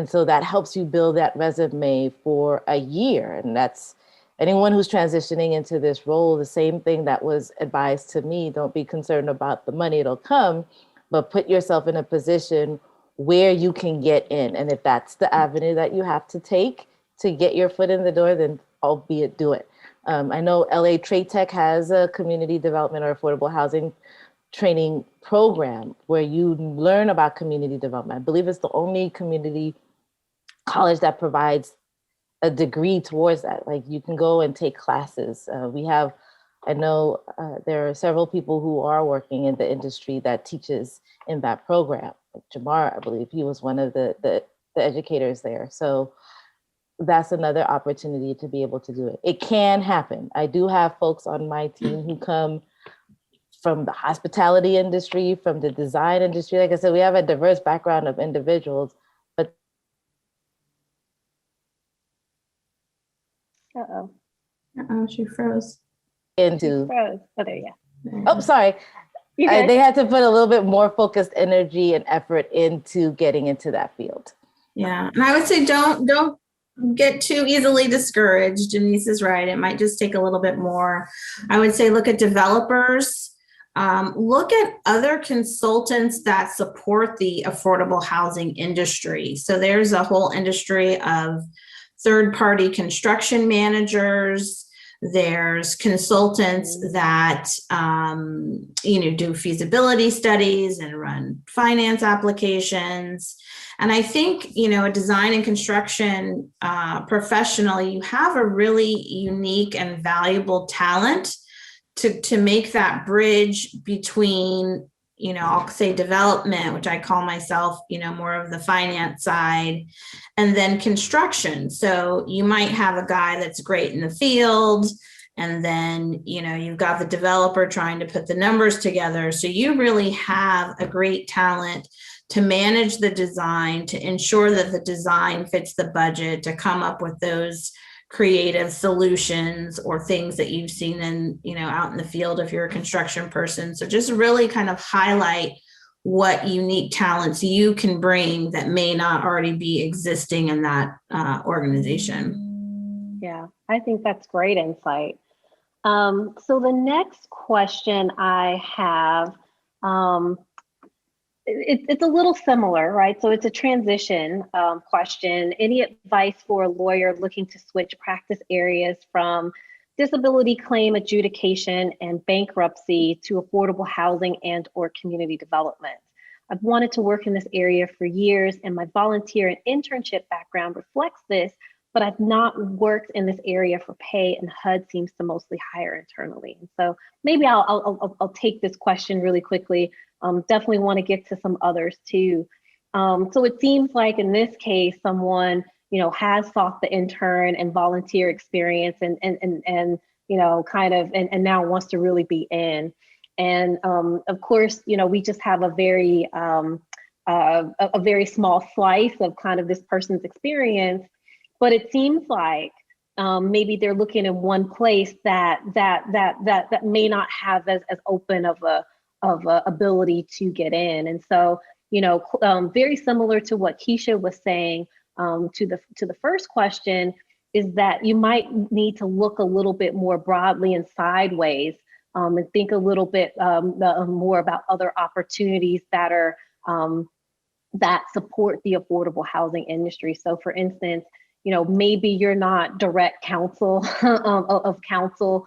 Speaker 4: so that helps you build that resume for a year. And that's anyone who's transitioning into this role, the same thing that was advised to me: don't be concerned about the money, it'll come, but put yourself in a position where you can get in. And if that's the avenue that you have to take to get your foot in the door, then albeit do it. I know LA Trade Tech has a community development or affordable housing training program where you learn about community development. I believe it's the only community college that provides a degree towards that. Like, you can go and take classes. I know there are several people who are working in the industry that teaches in that program. Like Jamar, I believe he was one of the educators there. So that's another opportunity to be able to do it. It can happen. I do have folks on my team who come from the hospitality industry, from the design industry. Like I said, we have a diverse background of individuals, but
Speaker 3: She froze.
Speaker 4: into,
Speaker 2: Oh, there you go.
Speaker 4: oh, sorry. They had to put a little bit more focused energy and effort into getting into that field.
Speaker 3: Yeah, and I would say don't get too easily discouraged. Denise is right. It might just take a little bit more. I would say look at developers, look at other consultants that support the affordable housing industry. So there's a whole industry of third-party construction managers. There's consultants that do feasibility studies and run finance applications. And I think, a design and construction professional, you have a really unique and valuable talent to make that bridge between, I'll say development, which I call myself, more of the finance side, and then construction. So you might have a guy that's great in the field, and then, you've got the developer trying to put the numbers together. So you really have a great talent to manage the design, to ensure that the design fits the budget, to come up with those creative solutions or things that you've seen in, out in the field if you're a construction person. So just really kind of highlight what unique talents you can bring that may not already be existing in that organization.
Speaker 2: Yeah, I think that's great insight. So the next question I have, it's a little similar, right? So it's a transition question. Any advice for a lawyer looking to switch practice areas from disability claim adjudication and bankruptcy to affordable housing and or community development? I've wanted to work in this area for years, and my volunteer and internship background reflects this, but I've not worked in this area for pay, and HUD seems to mostly hire internally. And so maybe I'll take this question really quickly. Definitely want to get to some others too. So it seems like in this case, someone, has sought the intern and volunteer experience and now wants to really be in. And of course, we just have a very small slice of kind of this person's experience, but it seems like maybe they're looking in one place that may not have as open of a ability to get in. And so, very similar to what Kecia was saying to the first question, is that you might need to look a little bit more broadly and sideways and think a little bit more about other opportunities that are that support the affordable housing industry. So for instance, maybe you're not direct counsel of counsel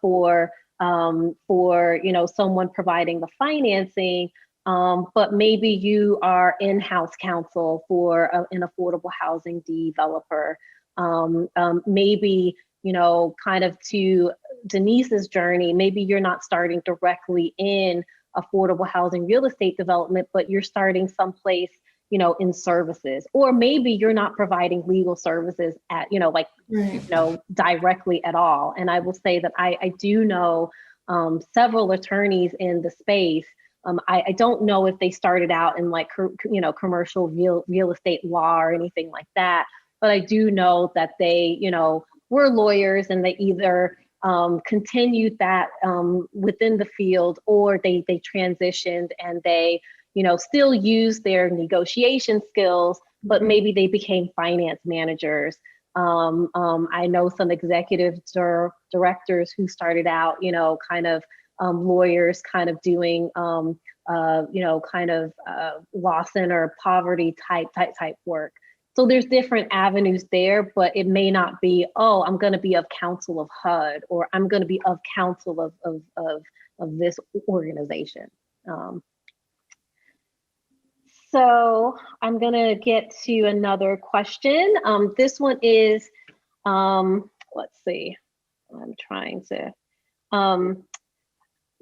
Speaker 2: for someone providing the financing, but maybe you are in-house counsel for an affordable housing developer. Maybe, kind of to Denise's journey, maybe you're not starting directly in affordable housing real estate development, but you're starting someplace, you know, in services, or maybe you're not providing legal services at, you know, like,
Speaker 3: Right.
Speaker 2: you know, directly at all. And I will say that I do know several attorneys in the space. I don't know if they started out in like, you know, commercial real estate law or anything like that, but I do know that they, you know, were lawyers, and they either continued that within the field, or they transitioned and they, you know, still use their negotiation skills, but maybe they became finance managers. I know some executive directors who started out, you know, kind of lawyers, kind of doing, you know, kind of law center poverty type work. So there's different avenues there, but it may not be, oh, I'm going to be of counsel of HUD, or I'm going to be of counsel of this organization. So I'm going to get to another question. This one is, let's see, I'm trying to,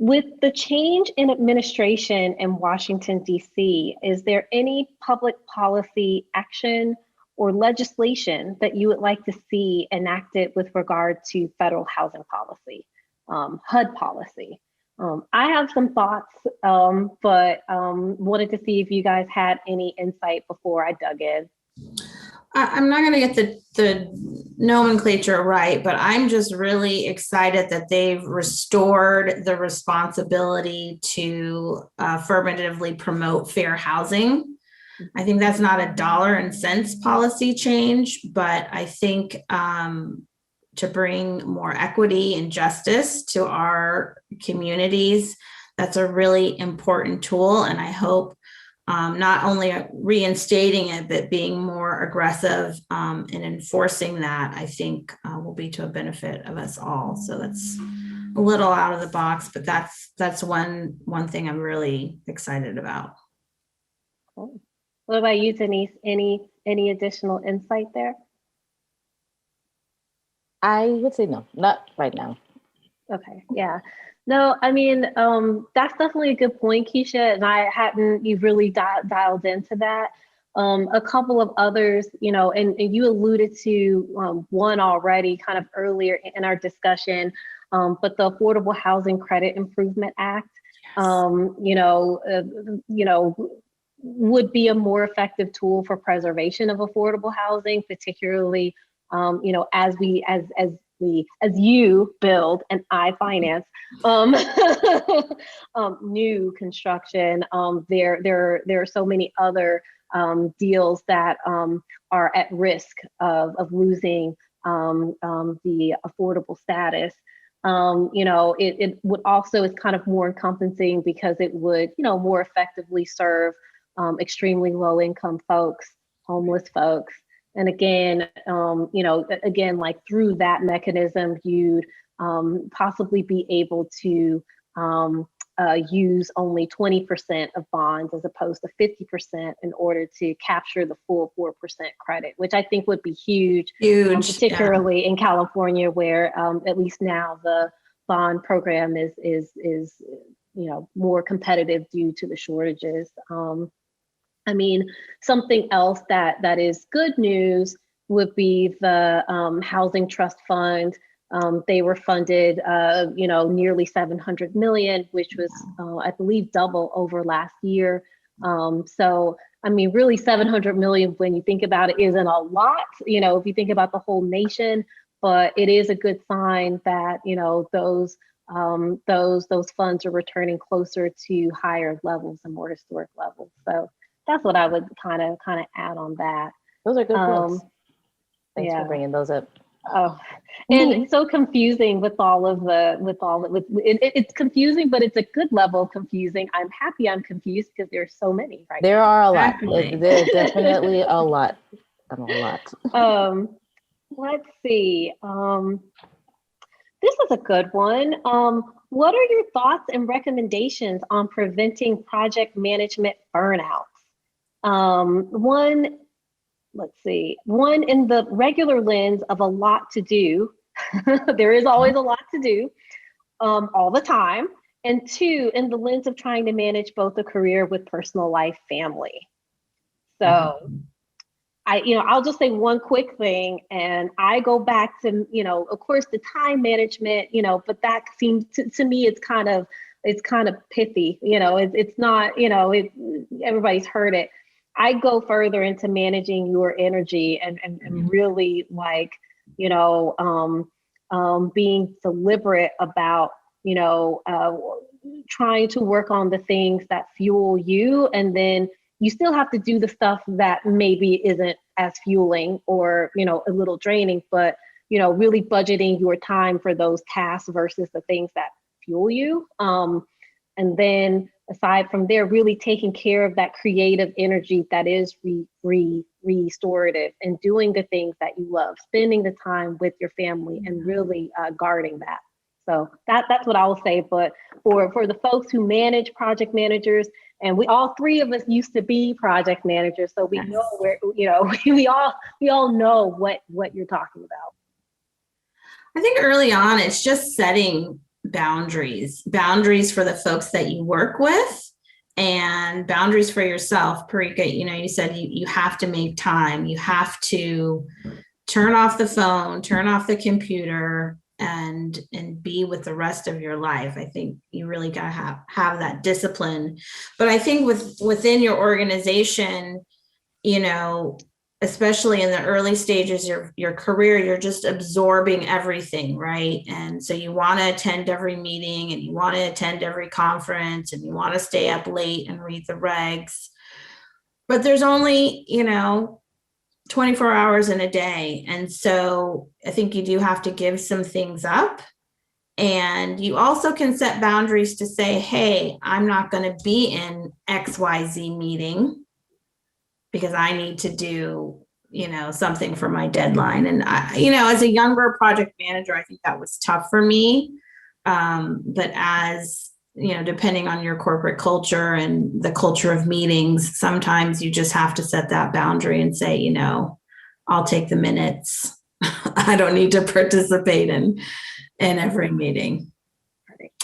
Speaker 2: with the change in administration in Washington, D.C., is there any public policy action or legislation that you would like to see enacted with regard to federal housing policy, HUD policy? I have some thoughts, but wanted to see if you guys had any insight before I dug in.
Speaker 3: I'm not going to get the nomenclature right, but I'm just really excited that they've restored the responsibility to affirmatively promote fair housing. I think that's not a dollar and cents policy change, but I think to bring more equity and justice to our communities, that's a really important tool. And I hope not only reinstating it, but being more aggressive in enforcing that, I think will be to a benefit of us all. So that's a little out of the box, but that's one thing I'm really excited about.
Speaker 2: Cool. What about you, Denise? Any additional insight there?
Speaker 4: I would say no, not right now.
Speaker 2: Okay, yeah. No, I mean, that's definitely a good point, Kecia, and I hadn't you really dialed into that. A couple of others, you know, and you alluded to one already kind of earlier in our discussion, but the Affordable Housing Credit Improvement Act, you know, would be a more effective tool for preservation of affordable housing, particularly, you know, as you build and I finance new construction. There are so many other deals that are at risk of losing the affordable status. You know, it would also is kind of more encompassing because it would, you know, more effectively serve extremely low income folks, homeless folks. And again, you know, again, like through that mechanism, you'd possibly be able to use only 20% of bonds as opposed to 50% in order to capture the full 4% credit, which I think would be huge, particularly in California, where at least now the bond program is you know, more competitive due to the shortages. I mean, something else that is good news would be the Housing Trust Fund. They were funded, you know, nearly 700 million, which was, I believe, double over last year. So, I mean, really 700 million, when you think about it, isn't a lot, you know, if you think about the whole nation, but it is a good sign that, you know, those funds are returning closer to higher levels and more historic levels. So that's what I would kind of add on that.
Speaker 4: Those are good points. Thanks
Speaker 2: yeah.
Speaker 4: for bringing those up.
Speaker 2: Oh, and it's so confusing with it's confusing, but it's a good level of confusing. I'm happy I'm confused because there's so many right
Speaker 4: There
Speaker 2: now.
Speaker 4: are a lot.
Speaker 3: Exactly.
Speaker 4: There's definitely a lot.
Speaker 2: Let's see. This is a good one. What are your thoughts and recommendations on preventing project management burnout? One in the regular lens of a lot to do. There is always a lot to do all the time. And two, in the lens of trying to manage both a career with personal life, family. So I'll just say one quick thing, and I go back to, of course, the time management, but that seems to me, it's kind of pithy, it's not, everybody's heard it. I go further into managing your energy and really like, being deliberate about, trying to work on the things that fuel you, and then you still have to do the stuff that maybe isn't as fueling or, a little draining, but, really budgeting your time for those tasks versus the things that fuel you. And then aside from there, really taking care of that creative energy that is restorative and doing the things that you love, spending the time with your family and really guarding that. So that's what I will say. But for the folks who manage, project managers, and we all three of us used to be project managers, so we know where, we all know what you're talking about.
Speaker 3: I think early on, it's just setting boundaries for the folks that you work with and boundaries for yourself. Perica, you said you have to make time. You have to turn off the phone, turn off the computer, and be with the rest of your life. I think you really got to have that discipline. But I think within your organization, especially in the early stages of your career, you're just absorbing everything, right? And so you want to attend every meeting, and you want to attend every conference, and you want to stay up late and read the regs. But there's only, 24 hours in a day. And so I think you do have to give some things up. And you also can set boundaries to say, hey, I'm not going to be in XYZ meeting because I need to do, something for my deadline. And as a younger project manager, I think that was tough for me. But as, depending on your corporate culture and the culture of meetings, sometimes you just have to set that boundary and say, I'll take the minutes. I don't need to participate in every meeting.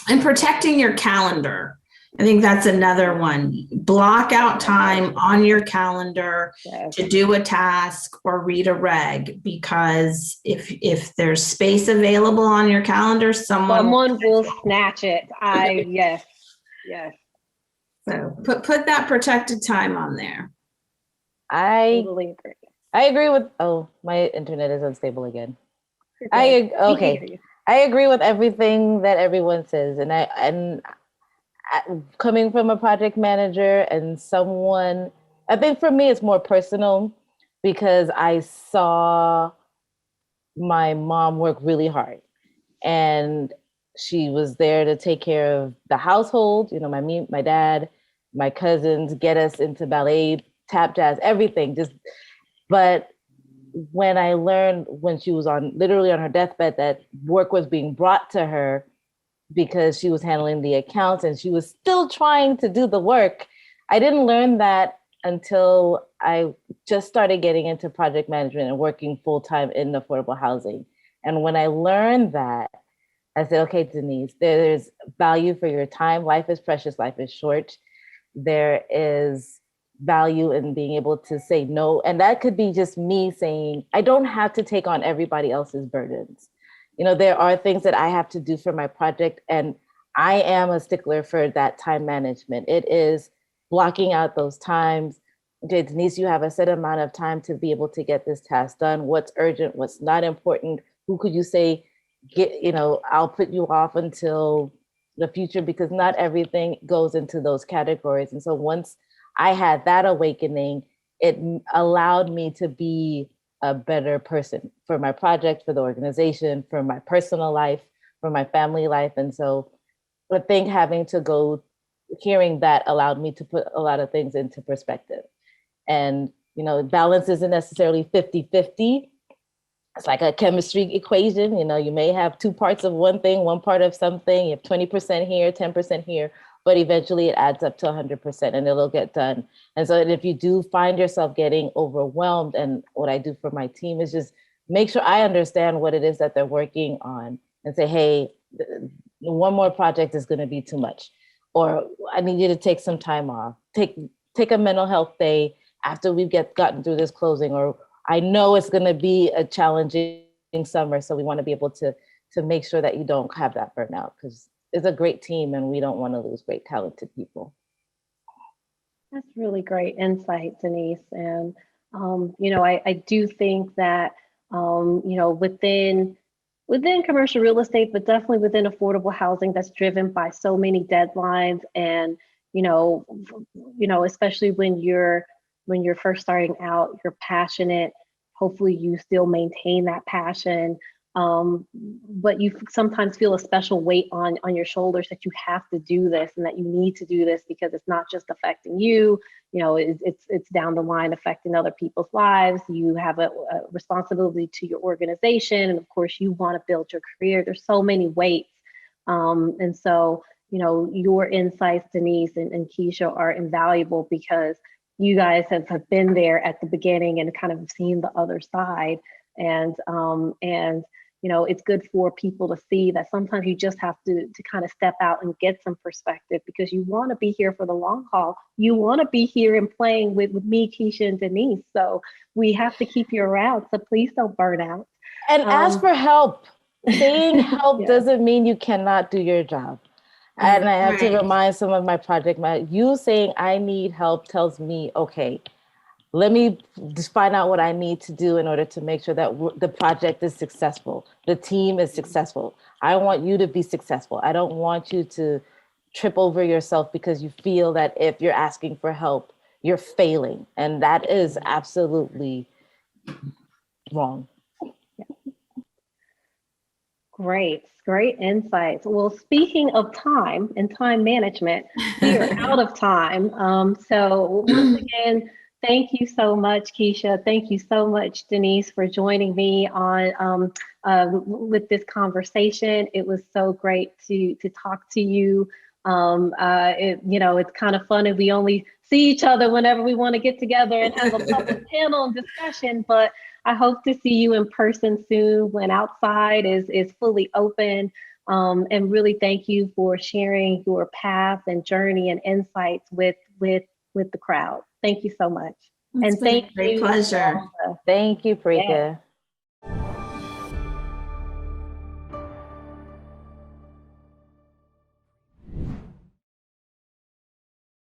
Speaker 3: And protecting your calendar. I think that's another one. Block out time on your calendar to do a task or read a reg, because if there's space available on your calendar, someone
Speaker 2: will snatch it. Yes.
Speaker 3: So put that protected time on there.
Speaker 4: I
Speaker 2: totally agree.
Speaker 4: I agree with, my internet is unstable again. I agree with everything that everyone says. And coming from a project manager and someone, I think for me it's more personal because I saw my mom work really hard, and she was there to take care of the household, my dad, my cousins, get us into ballet, tap jazz, everything. But when I learned when she was literally on her deathbed that work was being brought to her because she was handling the accounts and she was still trying to do the work, I didn't learn that until I just started getting into project management and working full-time in affordable housing. And when I learned that, I said, okay, Denise, there's value for your time. Life is precious, life is short. There is value in being able to say no. And that could be just me saying, I don't have to take on everybody else's burdens. There are things that I have to do for my project, and I am a stickler for that time management. It is blocking out those times. Okay, Denise, you have a set amount of time to be able to get this task done. What's urgent, what's not important? Who could you say, I'll put you off until the future, because not everything goes into those categories. And so once I had that awakening, it allowed me to be a better person for my project, for the organization, for my personal life, for my family life. And so I think hearing that allowed me to put a lot of things into perspective. And, balance isn't necessarily 50-50. It's like a chemistry equation. You may have two parts of one thing, one part of something. You have 20% here, 10% here, but eventually it adds up to 100% and it'll get done. And so if you do find yourself getting overwhelmed, and what I do for my team is just make sure I understand what it is that they're working on and say, hey, one more project is going to be too much, or I need you to take some time off, take a mental health day after we've gotten through this closing, or I know it's going to be a challenging summer, so we want to be able to make sure that you don't have that burnout, because it's a great team and we don't want to lose great talented people.
Speaker 2: That's really great insight, Denise. And, I do think that, within commercial real estate, but definitely within affordable housing that's driven by so many deadlines and, especially when you're first starting out, you're passionate. Hopefully you still maintain that passion. But you sometimes feel a special weight on your shoulders that you have to do this and that you need to do this because it's not just affecting you, it's down the line affecting other people's lives. You have a responsibility to your organization. And of course you want to build your career. There's so many weights. And so, your insights, Denise and Kecia, are invaluable because you guys have been there at the beginning and kind of seen the other side. And it's good for people to see that sometimes you just have to kind of step out and get some perspective because you want to be here for the long haul. You want to be here and playing with me, Kecia, and Denise. So we have to keep you around. So please don't burn out.
Speaker 4: And ask for help. Saying help
Speaker 2: Yeah.
Speaker 4: doesn't mean you cannot do your job. And I have to remind some of my project managers, you saying I need help tells me, okay, let me just find out what I need to do in order to make sure that the project is successful. The team is successful. I want you to be successful. I don't want you to trip over yourself because you feel that if you're asking for help, you're failing. And that is absolutely wrong.
Speaker 2: Great insights. Well, speaking of time and time management, we are out of time. So once again, thank you so much, Kecia. Thank you so much, Denise, for joining me on with this conversation. It was so great to talk to you. It's kind of fun and we only see each other whenever we want to get together and have a public panel and discussion, but I hope to see you in person soon when outside is fully open. And really thank you for sharing your path and journey and insights with the crowd. Thank you so much.
Speaker 3: It's been a great pleasure.
Speaker 4: Thank you, Perica.